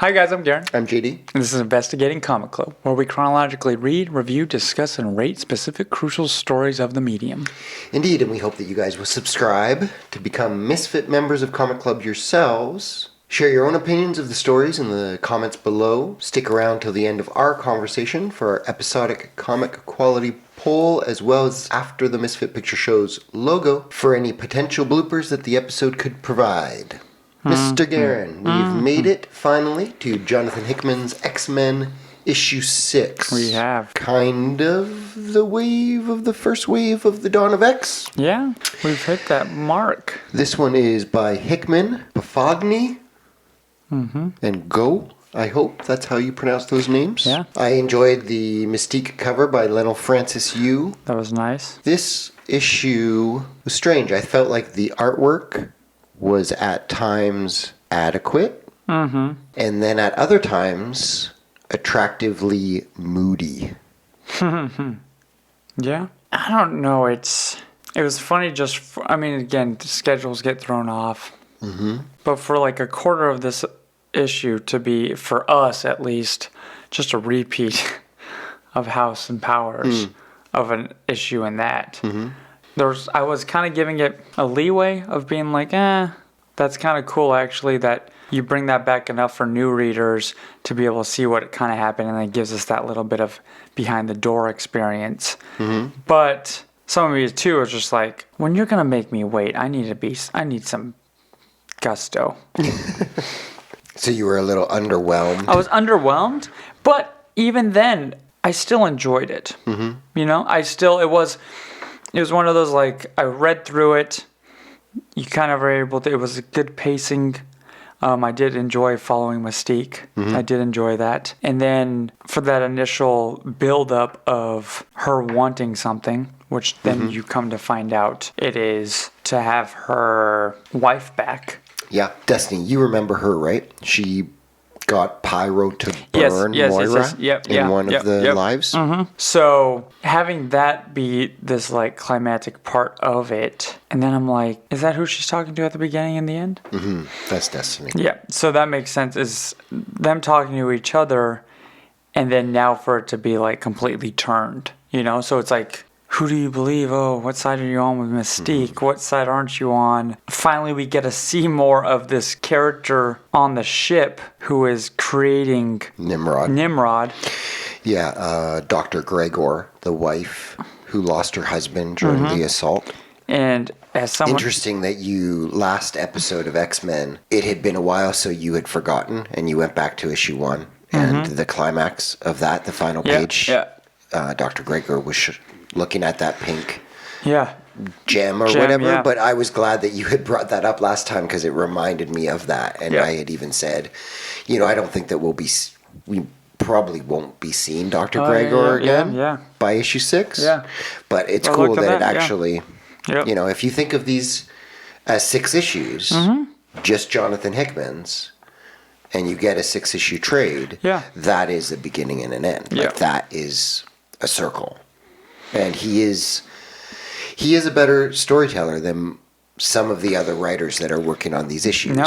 Hi guys, I'm Garen. I'm JD. And this is Investigating Comic Club, where we chronologically read, review, discuss, and rate specific crucial stories of the medium. Indeed, and we hope that you guys will subscribe to become Misfit members of Comic Club yourselves. Share your own opinions of the stories in the comments below. Stick around till the end of our conversation for our episodic comic quality poll, as well as after the Misfit Picture Show's logo for any potential bloopers that the episode could provide. Mr. Garen, we've made it finally to Jonathan Hickman's X-Men issue 6. We have. Kind of the first wave of the Dawn of X. Yeah, we've hit that mark. This one is by Hickman, Pafagni, and Go. I hope that's how you pronounce those names. Yeah. I enjoyed the Mystique cover by Lionel Francis Yu. That was nice. This issue was strange. I felt like the artwork was at times adequate, and then at other times attractively moody. Yeah. I don't know. It was funny again, the schedules get thrown off. But for like a quarter of this issue to be, for us at least, just a repeat of House and Powers of an issue in that. I was kind of giving it a leeway of being like, that's kind of cool actually that you bring that back enough for new readers to be able to see what kind of happened, and it gives us that little bit of behind the door experience. But some of you too are just like, when you're gonna make me wait, I need some gusto. So you were a little underwhelmed. I was underwhelmed, but even then, I still enjoyed it. You know, it was one of those, like, I read through it. You kind of were able to, it was a good pacing. I did enjoy following Mystique. I did enjoy that. And then for that initial build-up of her wanting something, which then you come to find out it is to have her wife back. Yeah, Destiny, you remember her, right? She got Pyro to burn Moira in one of the lives. So having that be this like climactic part of it, and then I'm like, is that who she's talking to at the beginning and the end? That's Destiny. Yeah, so that makes sense. Is them talking to each other, and then now for it to be like completely turned, you know? So it's like, who do you believe? Oh, what side are you on with Mystique? What side aren't you on? Finally, we get to see more of this character on the ship who is creating Nimrod. Yeah, Dr. Gregor, the wife who lost her husband during the assault. And as someone... Interesting that last episode of X-Men, it had been a while, so you had forgotten, and you went back to issue 1. And the climax of that, the final page, Dr. Gregor was looking at that pink gem or whatever, but I was glad that you had brought that up last time because it reminded me of that. And I had even said, I don't think that we probably won't be seeing Dr. Gregor again by issue 6. Yeah. But it's cool that it actually, if you think of these as 6 issues, just Jonathan Hickman's, and you get a 6-issue trade, that is a beginning and an end. Like that is a circle. And he is a better storyteller than some of the other writers that are working on these issues.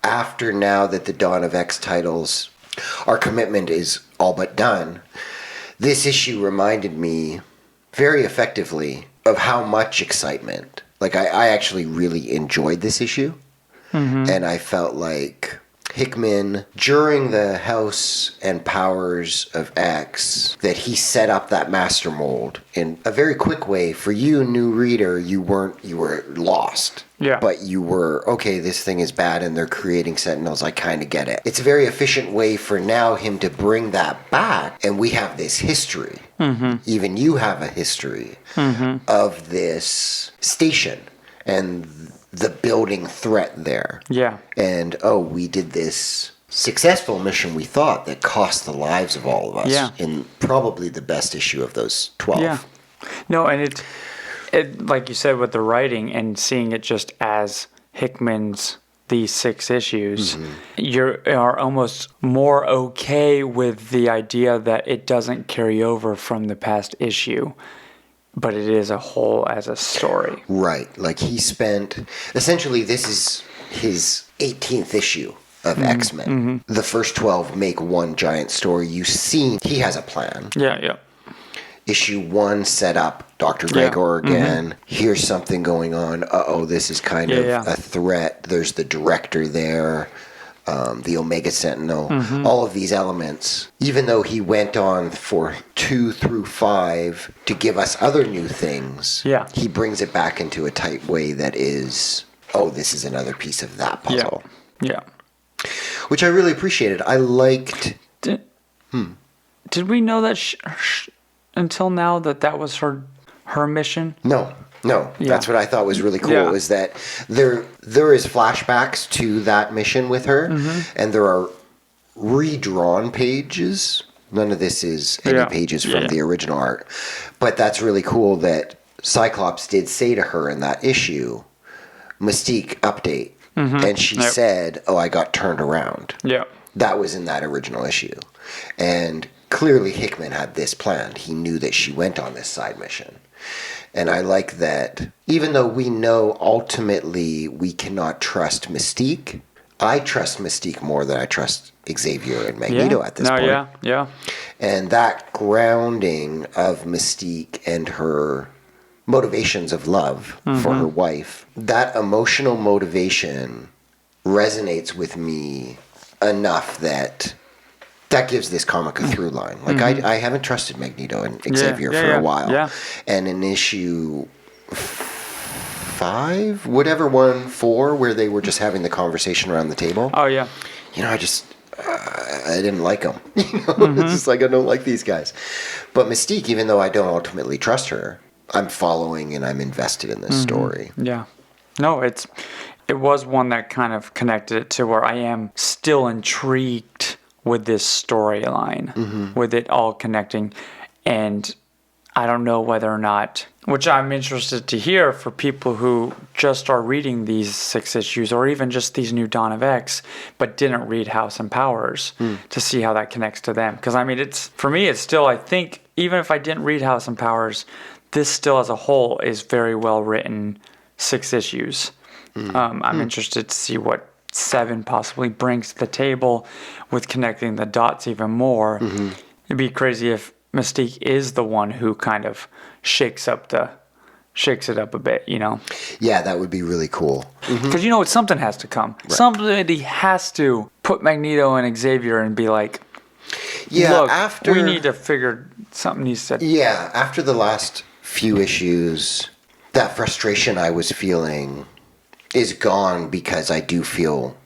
After now that the Dawn of X titles, our commitment is all but done, this issue reminded me very effectively of how much excitement. Like, I actually really enjoyed this issue. And I felt like Hickman, during the House and Powers of X, that he set up that master mold in a very quick way. For you, new reader, you were lost. Yeah. But you were, okay, this thing is bad and they're creating Sentinels. I kind of get it. It's a very efficient way for now him to bring that back. And we have this history. Even you have a history of this station and the building threat there. Yeah. And, we did this successful mission, we thought, that cost the lives of all of us in probably the best issue of those 12. Yeah. No, and it like you said with the writing and seeing it just as Hickman's these 6 issues, you are almost more okay with the idea that it doesn't carry over from the past issue. But it is a whole as a story. Right. Like he spent... Essentially, this is his 18th issue of X-Men. The first 12 make one giant story. You see, he has a plan. Yeah. Issue 1 set up Dr. Gregor again. Here's something going on. This is kind of a threat. There's the director there, the Omega Sentinel. All of these elements, even though he went on for 2 through 5 to give us other new things, he brings it back into a tight way that is, this is another piece of that puzzle. Yeah. Which I really appreciated. I liked... Did we know that until now that was her mission? No. That's what I thought was really cool, is that there is flashbacks to that mission with her, and there are redrawn pages. None of this is any pages from the original art. But that's really cool that Cyclops did say to her in that issue, Mystique update. And she said, I got turned around. Yeah. That was in that original issue. And clearly Hickman had this planned. He knew that she went on this side mission. And I like that, even though we know ultimately we cannot trust Mystique, I trust Mystique more than I trust Xavier and Magneto at this point. Yeah. And that grounding of Mystique and her motivations of love for her wife, that emotional motivation resonates with me enough that gives this comic a through line. Like, I haven't trusted Magneto and Xavier for a while. Yeah. And in issue 5, 4, where they were just having the conversation around the table. Oh, yeah. I just... I didn't like them. It's just like, I don't like these guys. But Mystique, even though I don't ultimately trust her, I'm following and I'm invested in this story. Yeah. No, it was one that kind of connected it to where I am still intrigued with this storyline, with it all connecting. And I don't know whether or not, which I'm interested to hear for people who just are reading these 6 issues or even just these new Dawn of X, but didn't read House and Powers to see how that connects to them. Because, I mean, for me, it's still, I think, even if I didn't read House and Powers, this still as a whole is very well written 6 issues. I'm interested to see what 7 possibly brings to the table with connecting the dots even more. It'd be crazy if Mystique is the one who kind of shakes it up a bit, Yeah, that would be really cool. Because something has to come. Right. Somebody has to put Magneto and Xavier and be like, look, we need to figure something needs to... Yeah, after the last few issues, that frustration I was feeling is gone, because I do feel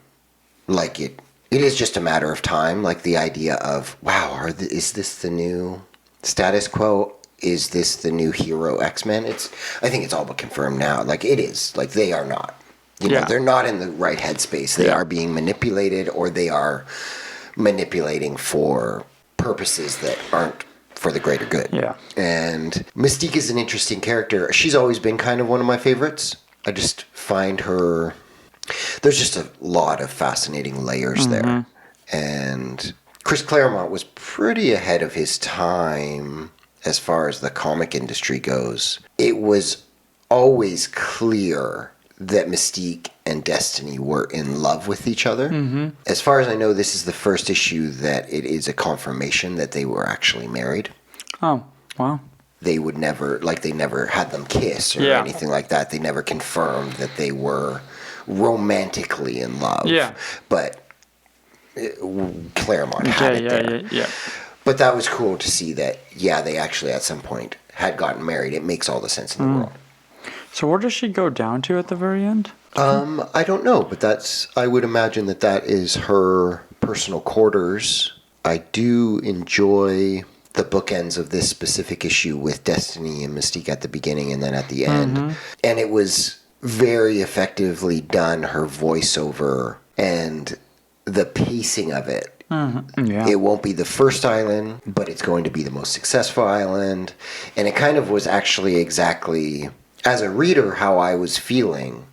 like it is just a matter of time. Like the idea of, wow, is this the new status quo? Is this the new hero X-Men? I think it's all but confirmed now. Like, it is. Like, they are not. They're not in the right headspace. They are being manipulated, or they are manipulating for purposes that aren't for the greater good. Yeah. And Mystique is an interesting character. She's always been kind of one of my favorites. I just find her... There's just a lot of fascinating layers there. And Chris Claremont was pretty ahead of his time as far as the comic industry goes. It was always clear that Mystique and Destiny were in love with each other. As far as I know, this is the first issue that it is a confirmation that they were actually married. Oh, wow. They would never, they never had them kiss or anything like that. They never confirmed that they were romantically in love. Yeah. But Claremont had it there. Yeah. But that was cool to see that, they actually at some point had gotten married. It makes all the sense in the world. So where does she go down to at the very end? I don't know, but I would imagine that is her personal quarters. I do enjoy the bookends of this specific issue with Destiny and Mystique at the beginning and then at the end. And it was very effectively done, her voiceover and the pacing of it. Yeah. It won't be the first island, but it's going to be the most successful island. And it kind of was actually exactly, as a reader, how I was feeling.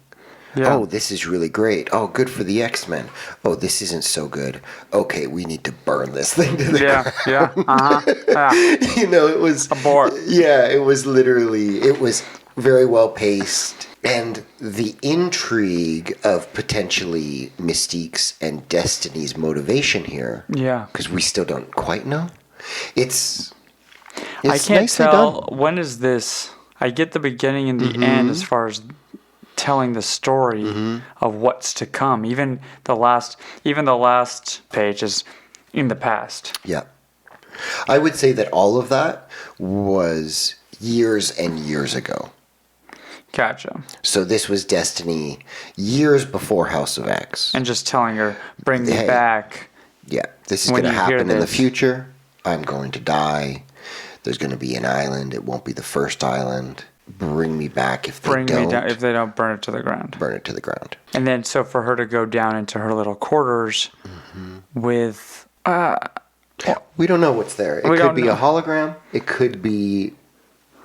Yeah. Oh, this is really great. Oh, good for the X-Men. Oh, this isn't so good. Okay, we need to burn this thing to the ground. Yeah. It was... Abort. Yeah, it was literally... It was very well paced. And the intrigue of potentially Mystique's and Destiny's motivation here. Yeah. Because we still don't quite know. It's I can't nicely tell. done. When is this? I get the beginning and the end as far as telling the story of what's to come. Even the last page is in the past. Yeah. I would say that all of that was years and years ago. Gotcha. So this was Destiny years before House of X. And just telling her, bring me back. Yeah, this is going to happen in the future. I'm going to die. There's going to be an island. It won't be the first island. Bring me back if they don't. Bring me down if they don't burn it to the ground. Burn it to the ground. And then so for her to go down into her little quarters with... we don't know what's there. It could be a hologram. It could be,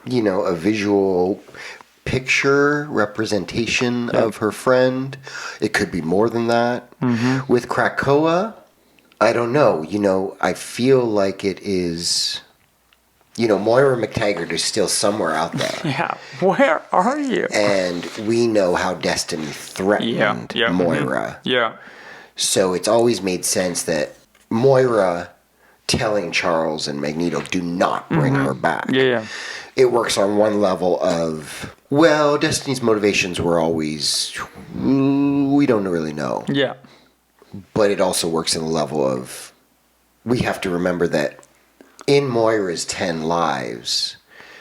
a visual picture representation of her friend. It could be more than that. With Krakoa, I don't know. I feel like it is... Moira McTaggart is still somewhere out there. Yeah, where are you? And we know how Destiny threatened Moira. Yeah. So it's always made sense that Moira telling Charles and Magneto, do not bring her back. Yeah. It works on one level of, Destiny's motivations were always, we don't really know. Yeah. But it also works in the level of, we have to remember that in Moira's 10 lives,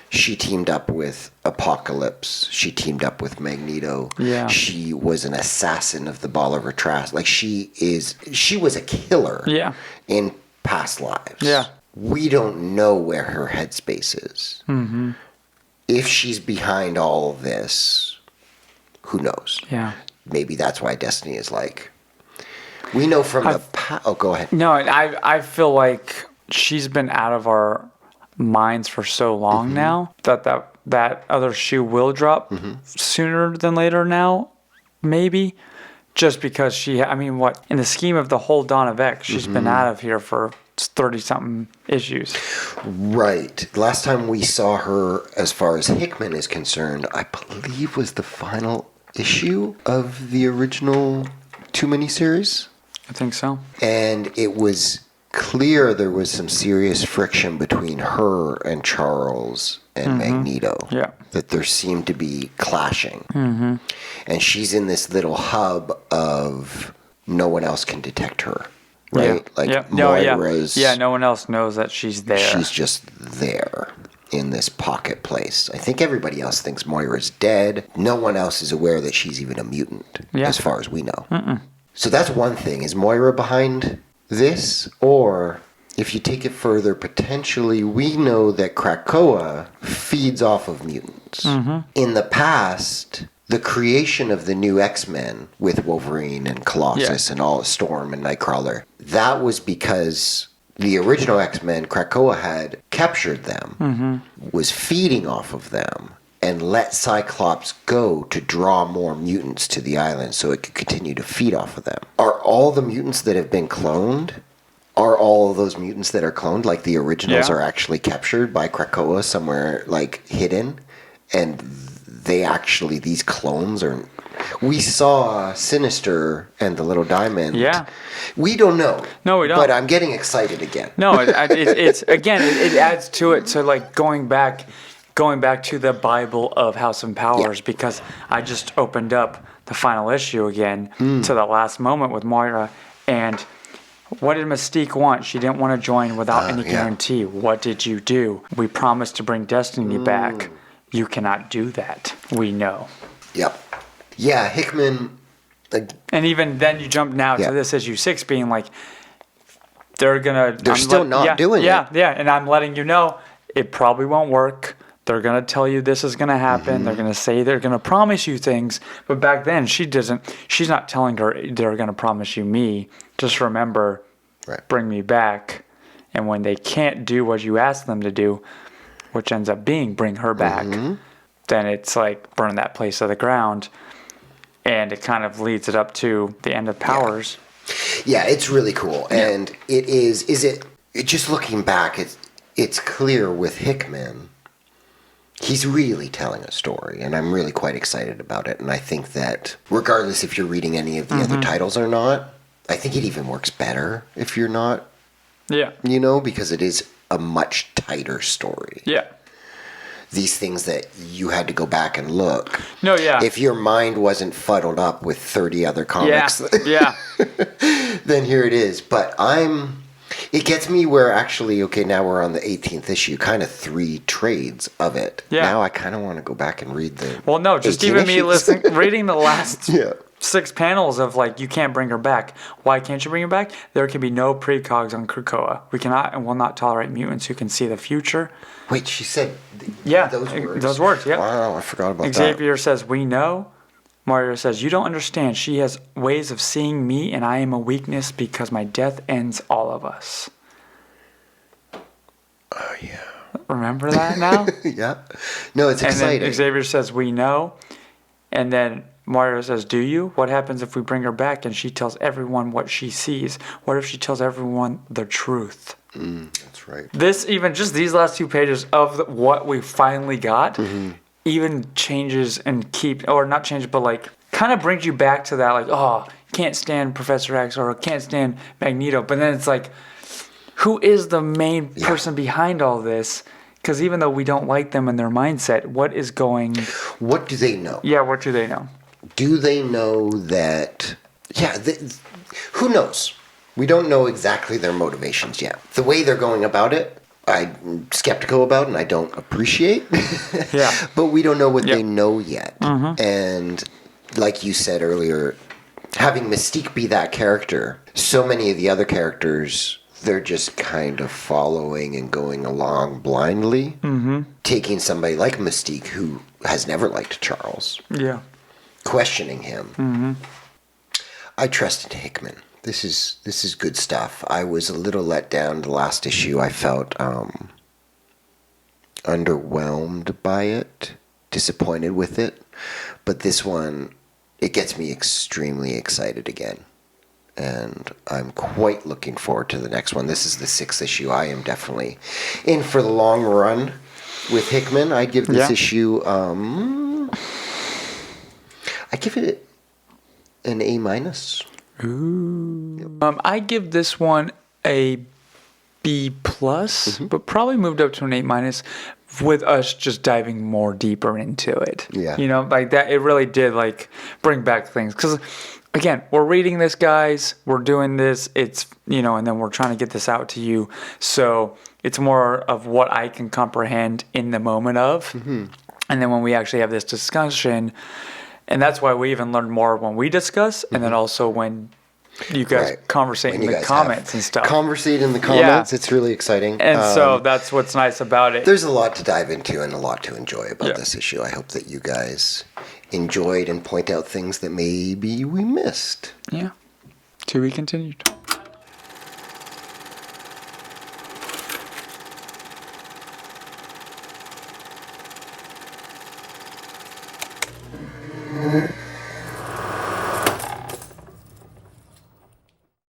she teamed up with Apocalypse. She teamed up with Magneto. Yeah. She was an assassin of the Bolivar Trask. Like, she was a killer in past lives. Yeah. We don't know where her headspace is. If she's behind all of this, who knows? Yeah. Maybe that's why Destiny is like... We know from go ahead. No, I feel like she's been out of our minds for so long now that other shoe will drop sooner than later now, maybe. Just because in the scheme of the whole Dawn of X, she's been out of here for 30-something issues. Right. Last time we saw her, as far as Hickman is concerned, I believe was the final issue of the original 2 miniseries. I think so. And it was clear there was some serious friction between her and Charles and Magneto. Yeah. That there seemed to be clashing. And she's in this little hub of no one else can detect her. Right? Moira's... no one else knows that she's there. She's just there in this pocket place. I think everybody else thinks Moira's dead. No one else is aware that she's even a mutant, as far as we know. So that's one thing. Is Moira behind this? Or, if you take it further, potentially we know that Krakoa feeds off of mutants. In the past, the creation of the new X-Men with Wolverine and Colossus and all Storm and Nightcrawler, that was because the original X-Men, Krakoa had captured them, was feeding off of them, and let Cyclops go to draw more mutants to the island so it could continue to feed off of them. Are all the mutants that have been cloned, are all of those mutants that are cloned, like the originals, are actually captured by Krakoa somewhere, like, hidden? And these clones are... We saw Sinister and the Little Diamond. Yeah. We don't know. No, we don't. But I'm getting excited again. No, it's again, it adds to it, to like going back to the Bible of House and Powers, because I just opened up the final issue again to the last moment with Moira, and what did Mystique want? She didn't want to join without any guarantee. What did you do? We promised to bring Destiny back. You cannot do that. We know. Yep. Yeah, Hickman... and even then you jump now to this issue 6 being like, they're still not doing it. Yeah, and I'm letting you know, it probably won't work. They're going to tell you this is going to happen. They're going to say they're going to promise you things. But back then, she's not telling her they're going to promise you me. Just remember, bring me back. And when they can't do what you ask them to do, which ends up being bring her back, then it's like burn that place to the ground. And it kind of leads it up to the end of Powers. Yeah, it's really cool. Yeah. And it is just looking back, it's clear with Hickman he's really telling a story, and I'm really quite excited about it. And I think that regardless if you're reading any of the other titles or not, I think it even works better if you're not. Yeah. You know, because it is a much tighter story. Yeah. These things that you had to go back and look. No, yeah. If your mind wasn't fuddled up with 30 other comics, yeah. then here it is. But it gets me where actually, okay, now we're on the 18th issue, kind of 3 trades of it. Yeah. Now I kind of want to go back and read the. Well, no, just even me reading the last 6 panels of like, you can't bring her back. Why can't you bring her back? There can be no precogs on Krakoa. We cannot and will not tolerate mutants who can see the future. Wait, she said those words? Those words, yeah. Wow, I forgot about that. Xavier says, we know. Mario says, you don't understand. She has ways of seeing me, and I am a weakness because my death ends all of us. Oh, yeah. Remember that now? Yeah. No, it's exciting. And then Xavier says, we know. And then Mario says, do you? What happens if we bring her back and she tells everyone what she sees? What if she tells everyone the truth? That's right. Just these last 2 pages of what we finally got, even changes and not changes, but like kind of brings you back to that, like, oh, can't stand Professor X or can't stand Magneto. But then it's like, who is the main person behind all this? Because even though we don't like them and their mindset, what do they know? Yeah, what do they know? Do they know that... Yeah, who knows? We don't know exactly their motivations yet. The way they're going about it, I'm skeptical about and I don't appreciate. Yeah. But we don't know what they know yet. And like you said earlier, having Mystique be that character, so many of the other characters, they're just kind of following and going along blindly. Taking somebody like Mystique, who has never liked Charles. Yeah. Questioning him. I trusted Hickman. This is good stuff. I was a little let down the last issue. I felt underwhelmed by it, disappointed with it. But this one, it gets me extremely excited again. And I'm quite looking forward to the next one. This is the 6th issue. I am definitely in for the long run with Hickman. I'd give this issue... I give it an A-. Ooh. I give this one a B+, but probably moved up to an A- with us just diving more deeper into it. Yeah. You know, like that, it really did like bring back things. Because, again, we're reading this, guys. We're doing this. It's, and then we're trying to get this out to you. So it's more of what I can comprehend in the moment of. And then when we actually have this discussion... And that's why we even learn more when we discuss, and then also when you guys conversate in the comments and stuff. Conversate in the comments. It's really exciting. And so that's what's nice about it. There's a lot to dive into and a lot to enjoy about this issue. I hope that you guys enjoyed and point out things that maybe we missed. Yeah. To be continued.